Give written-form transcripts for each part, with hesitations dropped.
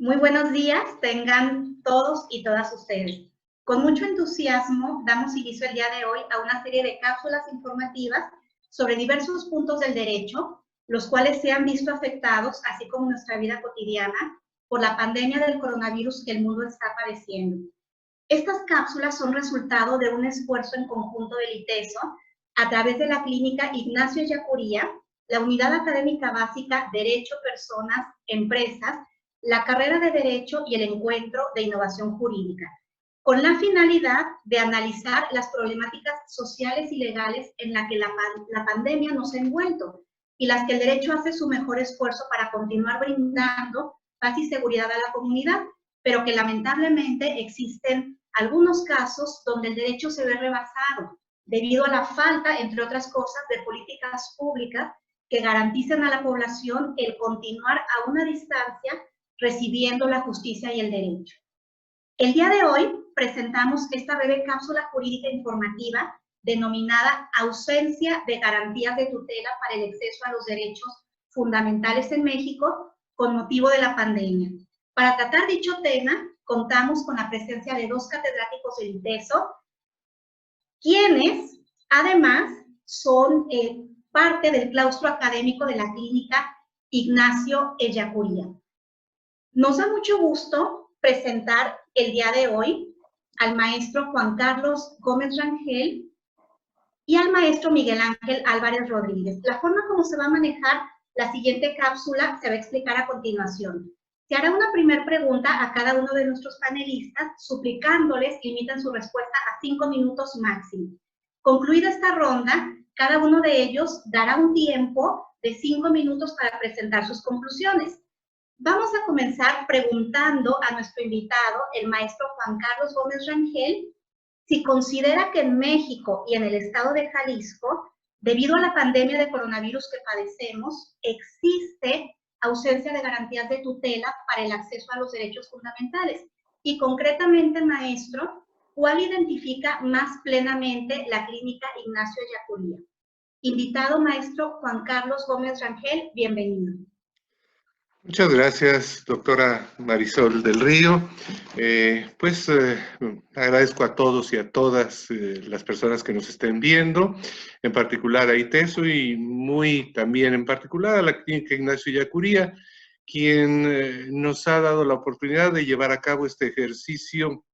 Muy buenos días, tengan todos y todas ustedes. Con mucho entusiasmo damos inicio el día de hoy a una serie de cápsulas informativas sobre diversos puntos del derecho, los cuales se han visto afectados, así como nuestra vida cotidiana, por la pandemia del coronavirus que el mundo está padeciendo. Estas cápsulas son resultado de un esfuerzo en conjunto del ITESO a través de la Clínica Ignacio Ellacuría, la Unidad Académica Básica Derecho, Personas, Empresas, la carrera de Derecho y el Encuentro de Innovación Jurídica, con la finalidad de analizar las problemáticas sociales y legales en las que la pandemia nos ha envuelto y las que el derecho hace su mejor esfuerzo para continuar brindando paz y seguridad a la comunidad, pero que lamentablemente existen algunos casos donde el derecho se ve rebasado debido a la falta, entre otras cosas, de políticas públicas que garanticen a la población el continuar a una distancia recibiendo la justicia y el derecho. El día de hoy presentamos esta breve cápsula jurídica informativa denominada Ausencia de garantías de tutela para el acceso a los derechos fundamentales en México con motivo de la pandemia. Para tratar dicho tema, contamos con la presencia de dos catedráticos del ITESO, quienes además son parte del claustro académico de la Clínica Ignacio Ellacuría. Nos da mucho gusto presentar el día de hoy al maestro Juan Carlos Gómez Rangel y al maestro Miguel Ángel Álvarez Rodríguez. La forma como se va a manejar la siguiente cápsula se va a explicar a continuación. Se hará una primera pregunta a cada uno de nuestros panelistas, suplicándoles que limiten su respuesta a 5 minutos máximo. Concluida esta ronda, cada uno de ellos dará un tiempo de 5 minutos para presentar sus conclusiones. Vamos a comenzar preguntando a nuestro invitado, el maestro Juan Carlos Gómez Rangel, si considera que en México y en el estado de Jalisco, debido a la pandemia de coronavirus que padecemos, existe ausencia de garantías de tutela para el acceso a los derechos fundamentales. Y concretamente, maestro, ¿cuál identifica más plenamente la Clínica Ignacio Ellacuría? Invitado, maestro Juan Carlos Gómez Rangel, bienvenido. Muchas gracias, doctora Marisol del Río. Agradezco a todos y a todas las personas que nos estén viendo, en particular a ITESO y muy también en particular a la Clínica Ignacio Ellacuría, quien nos ha dado la oportunidad de llevar a cabo este ejercicio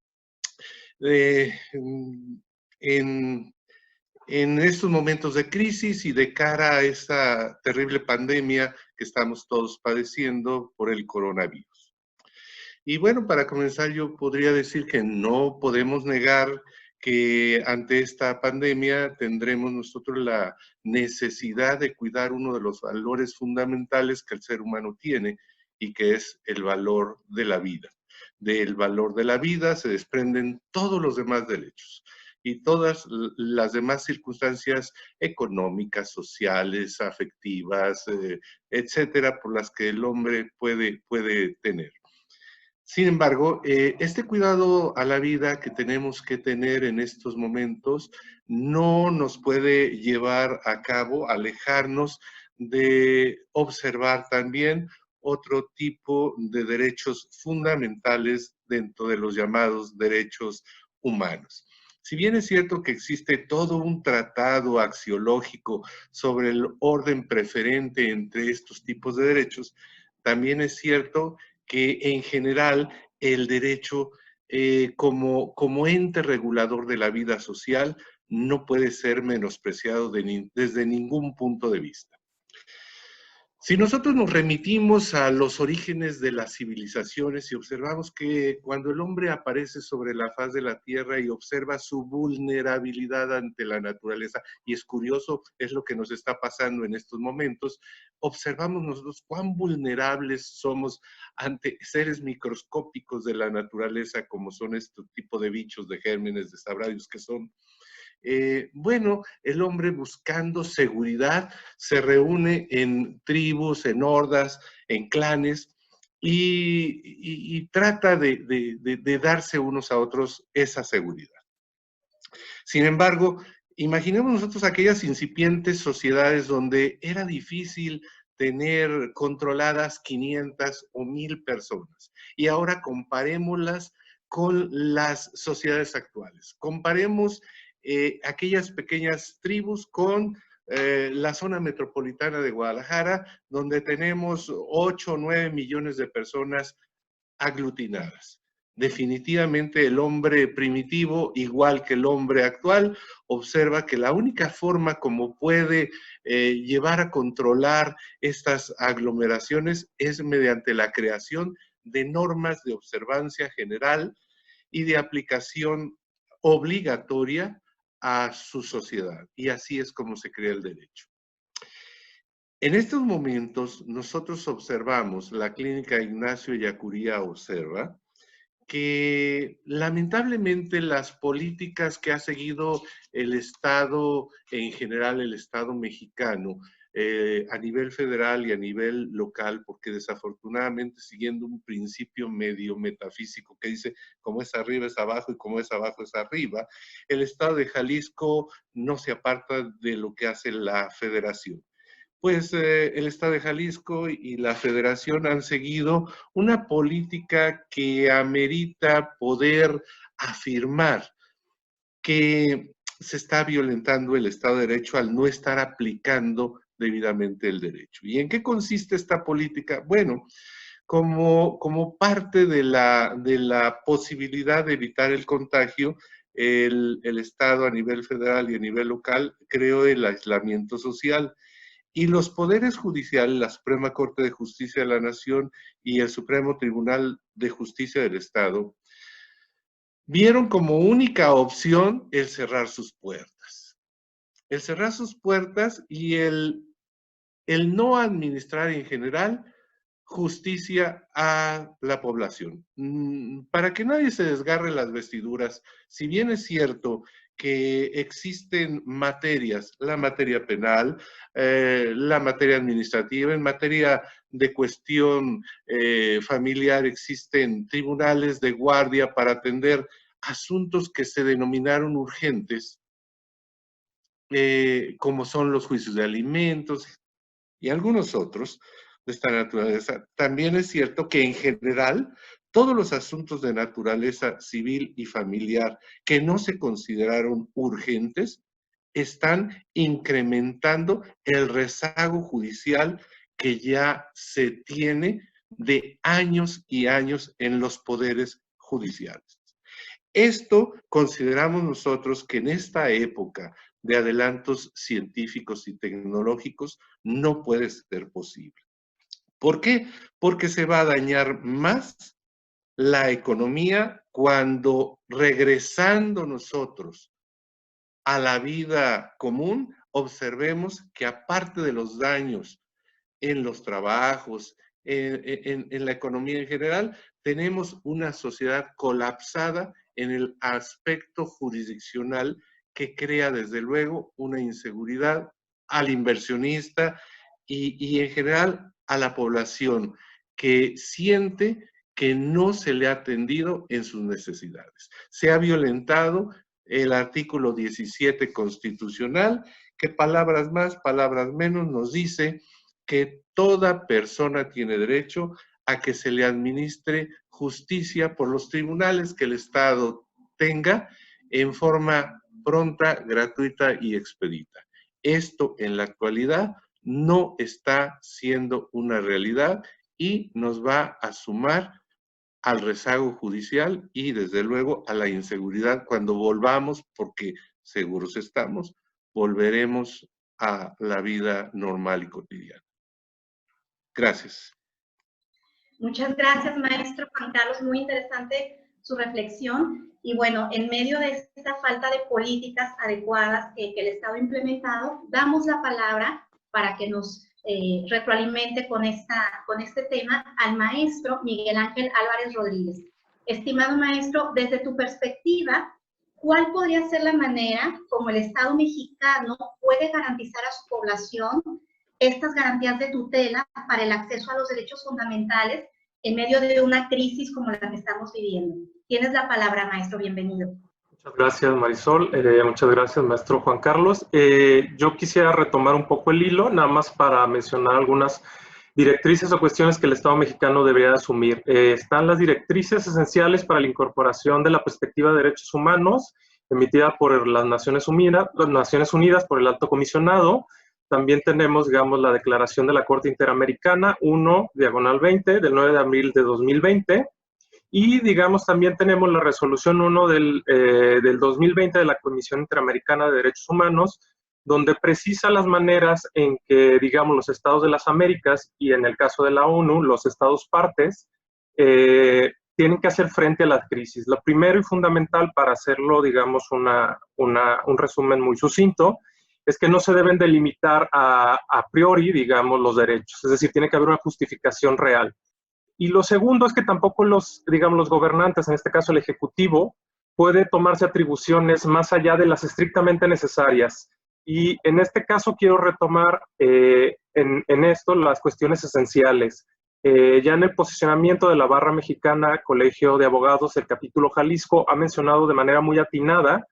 en estos momentos de crisis y de cara a esta terrible pandemia que estamos todos padeciendo por el coronavirus. Y bueno, para comenzar yo podría decir que no podemos negar que ante esta pandemia tendremos nosotros la necesidad de cuidar uno de los valores fundamentales que el ser humano tiene y que es el valor de la vida. Del valor de la vida se desprenden todos los demás derechos y todas las demás circunstancias económicas, sociales, afectivas, etcétera, por las que el hombre puede tener. Sin embargo, este cuidado a la vida que tenemos que tener en estos momentos no nos puede llevar a cabo, alejarnos de observar también otro tipo de derechos fundamentales dentro de los llamados derechos humanos. Si bien es cierto que existe todo un tratado axiológico sobre el orden preferente entre estos tipos de derechos, también es cierto que en general el derecho como ente regulador de la vida social no puede ser menospreciado desde ningún punto de vista. Si nosotros nos remitimos a los orígenes de las civilizaciones y observamos que cuando el hombre aparece sobre la faz de la tierra y observa su vulnerabilidad ante la naturaleza, y es curioso, es lo que nos está pasando en estos momentos, observamos nosotros cuán vulnerables somos ante seres microscópicos de la naturaleza, como son este tipo de bichos, de gérmenes, de sabradios que son. El hombre buscando seguridad se reúne en tribus, en hordas, en clanes y trata de darse unos a otros esa seguridad. Sin embargo, imaginemos nosotros aquellas incipientes sociedades donde era difícil tener controladas 500 o 1000 personas. Y ahora comparémoslas con las sociedades actuales. Comparemos aquellas pequeñas tribus con la zona metropolitana de Guadalajara, donde tenemos 8 o 9 millones de personas aglutinadas. Definitivamente el hombre primitivo, igual que el hombre actual, observa que la única forma como puede llevar a controlar estas aglomeraciones es mediante la creación de normas de observancia general y de aplicación obligatoria a su sociedad. Y así es como se crea el derecho. En estos momentos, nosotros observamos, la clínica Ignacio Ellacuría observa, que lamentablemente las políticas que ha seguido el Estado, en general el Estado mexicano, a nivel federal y a nivel local, porque desafortunadamente siguiendo un principio medio metafísico que dice como es arriba es abajo y como es abajo es arriba, el Estado de Jalisco no se aparta de lo que hace la federación. Pues el Estado de Jalisco y la Federación han seguido una política que amerita poder afirmar que se está violentando el Estado de Derecho al no estar aplicando debidamente el derecho. ¿Y en qué consiste esta política? Bueno, como parte de la posibilidad de evitar el contagio, el Estado a nivel federal y a nivel local creó el aislamiento social. Y los poderes judiciales, la Suprema Corte de Justicia de la Nación y el Supremo Tribunal de Justicia del Estado, vieron como única opción el cerrar sus puertas. El cerrar sus puertas y el no administrar en general justicia a la población. Para que nadie se desgarre las vestiduras, si bien es cierto que existen materias, la materia penal, la materia administrativa, en materia de cuestión familiar existen tribunales de guardia para atender asuntos que se denominaron urgentes, como son los juicios de alimentos y algunos otros de esta naturaleza. También es cierto que en general todos los asuntos de naturaleza civil y familiar que no se consideraron urgentes están incrementando el rezago judicial que ya se tiene de años y años en los poderes judiciales. Esto consideramos nosotros que en esta época de adelantos científicos y tecnológicos no puede ser posible. ¿Por qué? Porque se va a dañar más la economía cuando regresando nosotros a la vida común, observemos que aparte de los daños en los trabajos, en la economía en general, tenemos una sociedad colapsada en el aspecto jurisdiccional que crea desde luego una inseguridad al inversionista y en general a la población que siente que no se le ha atendido en sus necesidades. Se ha violentado el artículo 17 constitucional, que palabras más, palabras menos nos dice que toda persona tiene derecho a que se le administre justicia por los tribunales que el Estado tenga en forma pronta, gratuita y expedita. Esto en la actualidad no está siendo una realidad y nos va a sumar al rezago judicial y desde luego a la inseguridad cuando volvamos, porque seguros estamos, volveremos a la vida normal y cotidiana. Gracias. Muchas gracias, maestro Juan Carlos. Muy interesante su reflexión. Y bueno, en medio de esta falta de políticas adecuadas que el Estado ha implementado, damos la palabra para que nos retroalimente con este tema al maestro Miguel Ángel Álvarez Rodríguez. Estimado maestro, desde tu perspectiva, ¿cuál podría ser la manera como el Estado mexicano puede garantizar a su población estas garantías de tutela para el acceso a los derechos fundamentales en medio de una crisis como la que estamos viviendo? Tienes la palabra, maestro, bienvenido. Muchas gracias, Marisol. Muchas gracias, maestro Juan Carlos. Yo quisiera retomar un poco el hilo, nada más para mencionar algunas directrices o cuestiones que el Estado mexicano debería asumir. Están las directrices esenciales para la incorporación de la perspectiva de derechos humanos, emitida por las Naciones Unidas, por el Alto Comisionado. También tenemos, digamos, la Declaración de la Corte Interamericana 1/20 del 9 de abril de 2020. Y, digamos, también tenemos la resolución 1 del 2020 de la Comisión Interamericana de Derechos Humanos, donde precisa las maneras en que, digamos, los estados de las Américas y en el caso de la ONU, los estados partes, tienen que hacer frente a la crisis. Lo primero y fundamental para hacerlo, digamos, un resumen muy sucinto, es que no se deben delimitar a priori, digamos, los derechos. Es decir, tiene que haber una justificación real. Y lo segundo es que tampoco los gobernantes, en este caso el Ejecutivo, puede tomarse atribuciones más allá de las estrictamente necesarias. Y en este caso quiero retomar en esto las cuestiones esenciales. Ya en el posicionamiento de la Barra Mexicana Colegio de Abogados, el capítulo Jalisco ha mencionado de manera muy atinada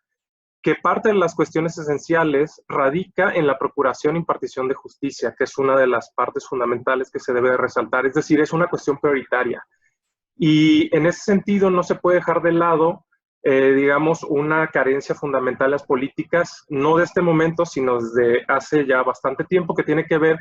que parte de las cuestiones esenciales radica en la procuración e impartición de justicia, que es una de las partes fundamentales que se debe resaltar, es decir, es una cuestión prioritaria. Y en ese sentido no se puede dejar de lado, digamos, una carencia fundamental en las políticas, no de este momento, sino desde hace ya bastante tiempo, que tiene que ver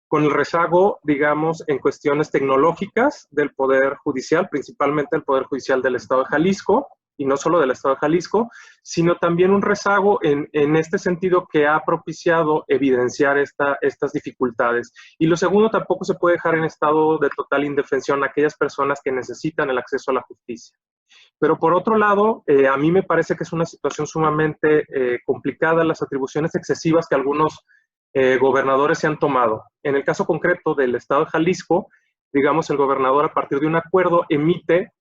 con el rezago, digamos, en cuestiones tecnológicas del Poder Judicial, principalmente el Poder Judicial del Estado de Jalisco, y no solo del Estado de Jalisco, sino también un rezago en este sentido que ha propiciado evidenciar estas dificultades. Y lo segundo, tampoco se puede dejar en estado de total indefensión a aquellas personas que necesitan el acceso a la justicia. Pero por otro lado, a mí me parece que es una situación sumamente complicada las atribuciones excesivas que algunos gobernadores se han tomado. En el caso concreto del Estado de Jalisco, digamos, el gobernador a partir de un acuerdo emite,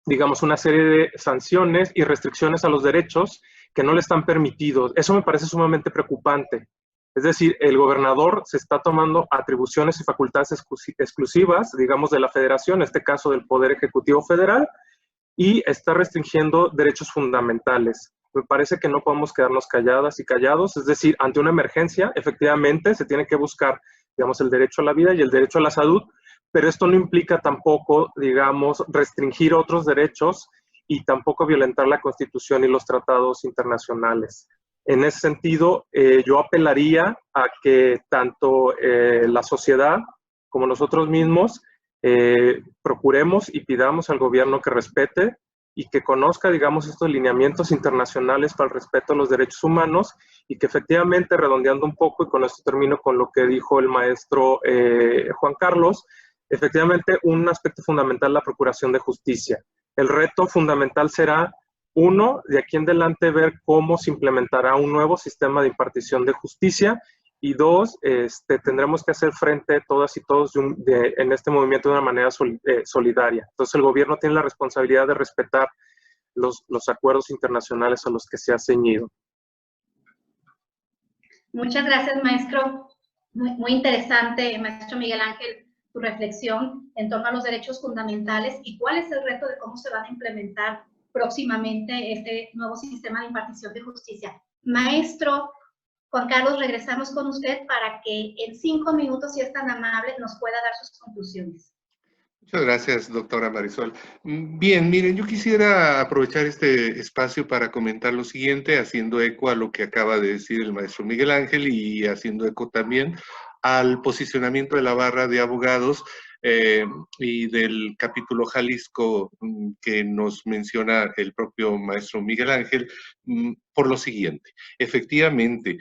digamos, una serie de sanciones y restricciones a los derechos que no le están permitidos. Eso me parece sumamente preocupante. Es decir, el gobernador se está tomando atribuciones y facultades exclusivas, digamos, de la federación, en este caso del Poder Ejecutivo Federal, y está restringiendo derechos fundamentales. Me parece que no podemos quedarnos calladas y callados, es decir, ante una emergencia, efectivamente, se tiene que buscar, digamos, el derecho a la vida y el derecho a la salud, pero esto no implica tampoco, digamos, restringir otros derechos y tampoco violentar la Constitución y los tratados internacionales. En ese sentido, yo apelaría a que tanto la sociedad como nosotros mismos procuremos y pidamos al gobierno que respete y que conozca, digamos, estos lineamientos internacionales para el respeto a los derechos humanos y que efectivamente, redondeando un poco, y con esto termino con lo que dijo el maestro Juan Carlos, efectivamente, un aspecto fundamental es la procuración de justicia. El reto fundamental será, uno, de aquí en adelante ver cómo se implementará un nuevo sistema de impartición de justicia, y dos, tendremos que hacer frente todas y todos en este movimiento de una manera solidaria. Entonces, el gobierno tiene la responsabilidad de respetar los acuerdos internacionales a los que se ha ceñido. Muchas gracias, maestro. Muy interesante, maestro Miguel Ángel, tu reflexión en torno a los derechos fundamentales y cuál es el reto de cómo se van a implementar próximamente este nuevo sistema de impartición de justicia. Maestro Juan Carlos, regresamos con usted para que en 5 minutos, si es tan amable, nos pueda dar sus conclusiones. Muchas gracias, doctora Marisol. Bien, miren, yo quisiera aprovechar este espacio para comentar lo siguiente, haciendo eco a lo que acaba de decir el maestro Miguel Ángel y haciendo eco también al posicionamiento de la Barra de Abogados y del capítulo Jalisco que nos menciona el propio maestro Miguel Ángel, por lo siguiente. Efectivamente,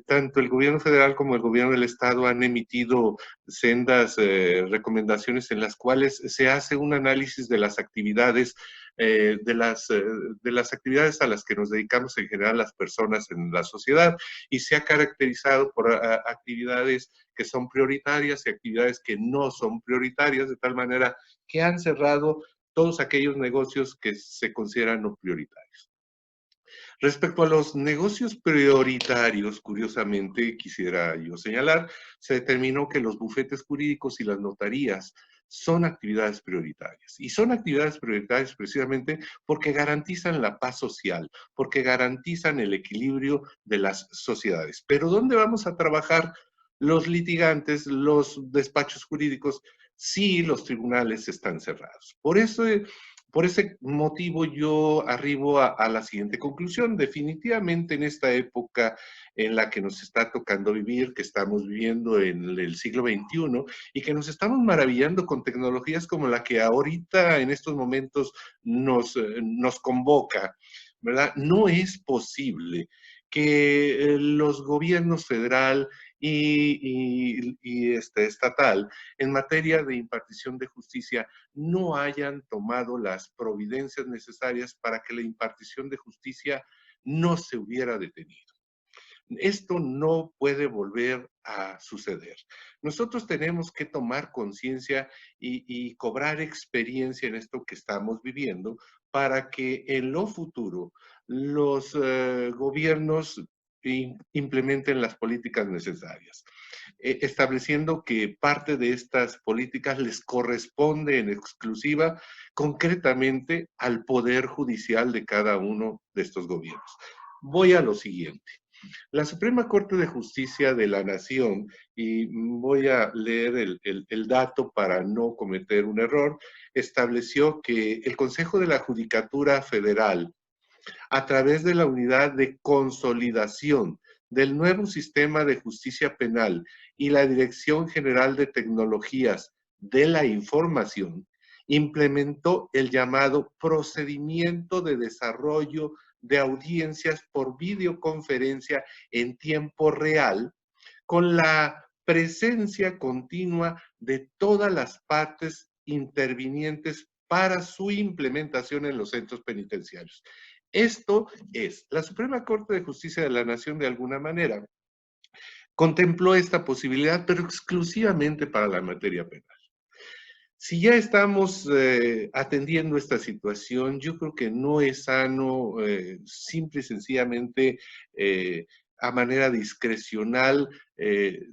tanto el gobierno federal como el gobierno del estado han emitido sendas recomendaciones en las cuales se hace un análisis de las actividades de las actividades a las que nos dedicamos en general las personas en la sociedad, y se ha caracterizado por actividades que son prioritarias y actividades que no son prioritarias, de tal manera que han cerrado todos aquellos negocios que se consideran no prioritarios. Respecto a los negocios prioritarios, curiosamente, quisiera yo señalar, se determinó que los bufetes jurídicos y las notarías son actividades prioritarias. Y son actividades prioritarias precisamente porque garantizan la paz social, porque garantizan el equilibrio de las sociedades. Pero ¿dónde vamos a trabajar los litigantes, los despachos jurídicos, si los tribunales están cerrados? Por ese motivo yo arribo a la siguiente conclusión. Definitivamente en esta época en la que nos está tocando vivir, que estamos viviendo en el siglo XXI y que nos estamos maravillando con tecnologías como la que ahorita en estos momentos nos convoca, ¿verdad? No es posible que los gobiernos federal y estatal en materia de impartición de justicia no hayan tomado las providencias necesarias para que la impartición de justicia no se hubiera detenido. Esto no puede volver a suceder. Nosotros tenemos que tomar conciencia y cobrar experiencia en esto que estamos viviendo para que en lo futuro los gobiernos implementen las políticas necesarias, estableciendo que parte de estas políticas les corresponde en exclusiva concretamente al poder judicial de cada uno de estos gobiernos. Voy a lo siguiente. La Suprema Corte de Justicia de la Nación, y voy a leer el dato para no cometer un error, estableció que el Consejo de la Judicatura Federal, a través de la Unidad de Consolidación del nuevo Sistema de Justicia Penal y la Dirección General de Tecnologías de la Información, implementó el llamado Procedimiento de Desarrollo de Audiencias por videoconferencia en tiempo real, con la presencia continua de todas las partes intervinientes para su implementación en los centros penitenciarios. Esto es, la Suprema Corte de Justicia de la Nación de alguna manera contempló esta posibilidad, pero exclusivamente para la materia penal. Si ya estamos atendiendo esta situación, yo creo que no es sano simple y sencillamente a manera discrecional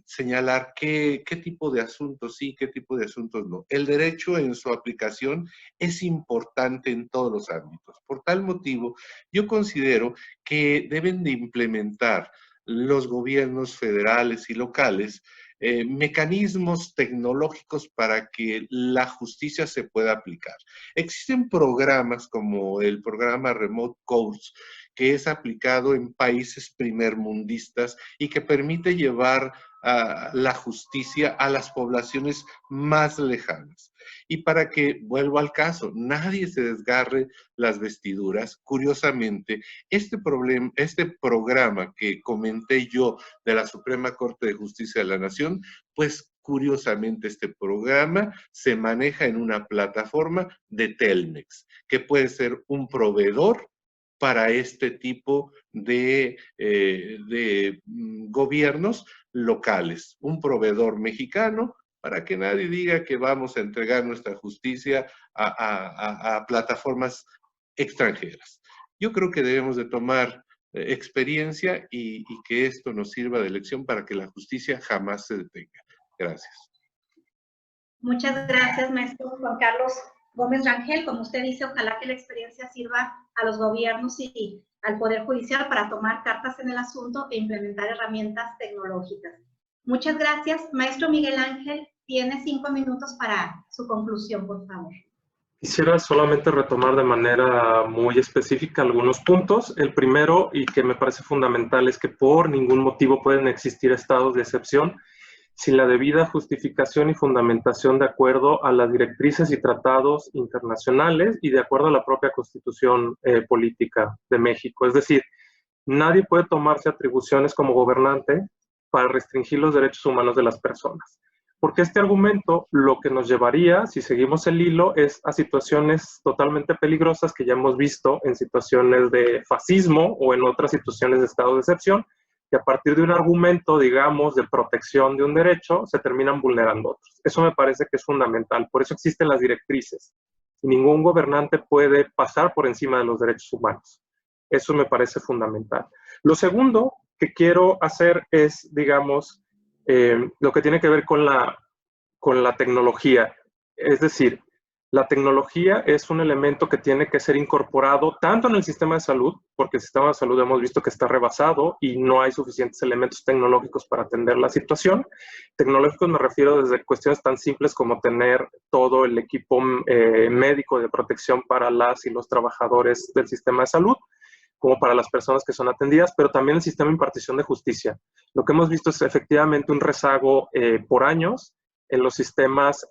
señalar qué tipo de asuntos sí, qué tipo de asuntos no. El derecho en su aplicación es importante en todos los ámbitos. Por tal motivo, yo considero que deben de implementar los gobiernos federales y locales mecanismos tecnológicos para que la justicia se pueda aplicar. Existen programas como el programa Remote Courts, que es aplicado en países primermundistas y que permite llevar la justicia a las poblaciones más lejanas. Y para que, vuelvo al caso, nadie se desgarre las vestiduras, curiosamente, este programa que comenté yo de la Suprema Corte de Justicia de la Nación, pues curiosamente este programa se maneja en una plataforma de Telmex, que puede ser un proveedor para este tipo de gobiernos locales, un proveedor mexicano, para que nadie diga que vamos a entregar nuestra justicia a plataformas extranjeras. Yo creo que debemos de tomar experiencia y que esto nos sirva de lección para que la justicia jamás se detenga. Gracias. Muchas gracias, maestro Juan Carlos Gómez Rangel. Como usted dice, ojalá que la experiencia sirva a los gobiernos y al Poder Judicial para tomar cartas en el asunto e implementar herramientas tecnológicas. Muchas gracias. Maestro Miguel Ángel, tiene 5 minutos para su conclusión, por favor. Quisiera solamente retomar de manera muy específica algunos puntos. El primero, y que me parece fundamental, es que por ningún motivo pueden existir estados de excepción sin la debida justificación y fundamentación de acuerdo a las directrices y tratados internacionales y de acuerdo a la propia Constitución política de México. Es decir, nadie puede tomarse atribuciones como gobernante para restringir los derechos humanos de las personas. Porque este argumento lo que nos llevaría, si seguimos el hilo, es a situaciones totalmente peligrosas que ya hemos visto en situaciones de fascismo o en otras situaciones de estado de excepción, que a partir de un argumento, digamos, de protección de un derecho, se terminan vulnerando otros. Eso me parece que es fundamental. Por eso existen las directrices. Y ningún gobernante puede pasar por encima de los derechos humanos. Eso me parece fundamental. Lo segundo que quiero hacer es, digamos, lo que tiene que ver con la tecnología. Es decir, la tecnología es un elemento que tiene que ser incorporado tanto en el sistema de salud, porque el sistema de salud hemos visto que está rebasado y no hay suficientes elementos tecnológicos para atender la situación. Tecnológicos me refiero desde cuestiones tan simples como tener todo el equipo médico de protección para las y los trabajadores del sistema de salud, como para las personas que son atendidas, pero también el sistema de impartición de justicia. Lo que hemos visto es efectivamente un rezago por años en los sistemas,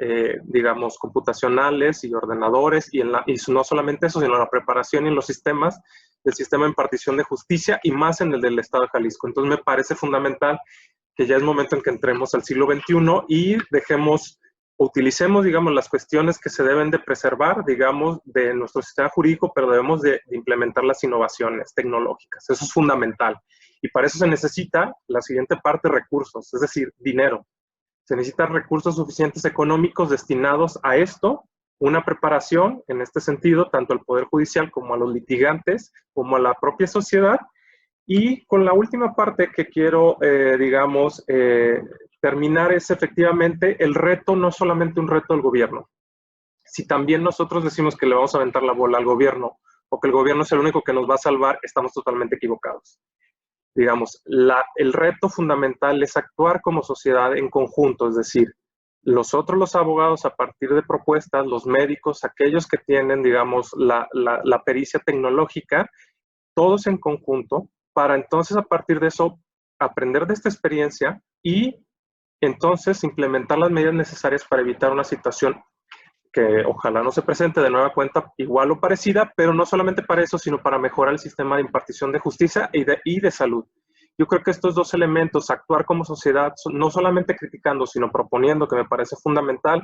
digamos, computacionales y ordenadores, y no solamente eso, sino en la preparación y en los sistemas del sistema de impartición de justicia, y más en el del Estado de Jalisco. Entonces me parece fundamental que ya es momento en que entremos al siglo XXI y utilicemos, digamos, las cuestiones que se deben de preservar, digamos, de nuestro sistema jurídico, pero debemos de implementar las innovaciones tecnológicas. Eso es fundamental. Y para eso se necesita la siguiente parte, recursos, es decir, dinero. Se necesitan recursos suficientes económicos destinados a esto, una preparación en este sentido, tanto al Poder Judicial como a los litigantes, como a la propia sociedad. Y con la última parte que quiero, digamos, terminar es efectivamente el reto, no solamente un reto del gobierno. Si también nosotros decimos que le vamos a aventar la bola al gobierno o que el gobierno es el único que nos va a salvar, estamos totalmente equivocados. Digamos, el reto fundamental es actuar como sociedad en conjunto, es decir, los abogados a partir de propuestas, los médicos, aquellos que tienen, digamos, la pericia tecnológica, todos en conjunto, para entonces a partir de eso aprender de esta experiencia y entonces implementar las medidas necesarias para evitar una situación que ojalá no se presente de nueva cuenta igual o parecida, pero no solamente para eso, sino para mejorar el sistema de impartición de justicia y de salud. Yo creo que estos dos elementos, actuar como sociedad, no solamente criticando, sino proponiendo, que me parece fundamental,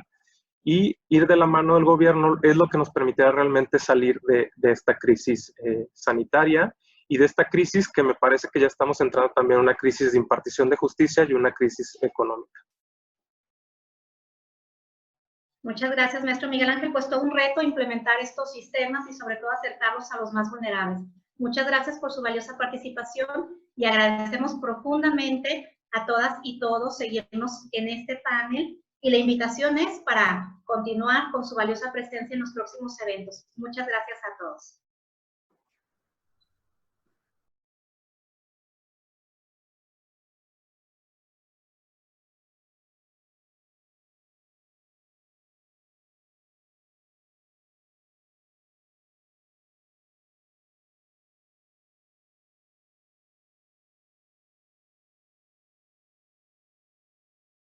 y ir de la mano del gobierno es lo que nos permitirá realmente salir de esta crisis sanitaria y de esta crisis que me parece que ya estamos entrando también en una crisis de impartición de justicia y una crisis económica. Muchas gracias, maestro Miguel Ángel. Pues todo un reto implementar estos sistemas y sobre todo acercarlos a los más vulnerables. Muchas gracias por su valiosa participación y agradecemos profundamente a todas y todos seguirnos en este panel y la invitación es para continuar con su valiosa presencia en los próximos eventos. Muchas gracias a todos.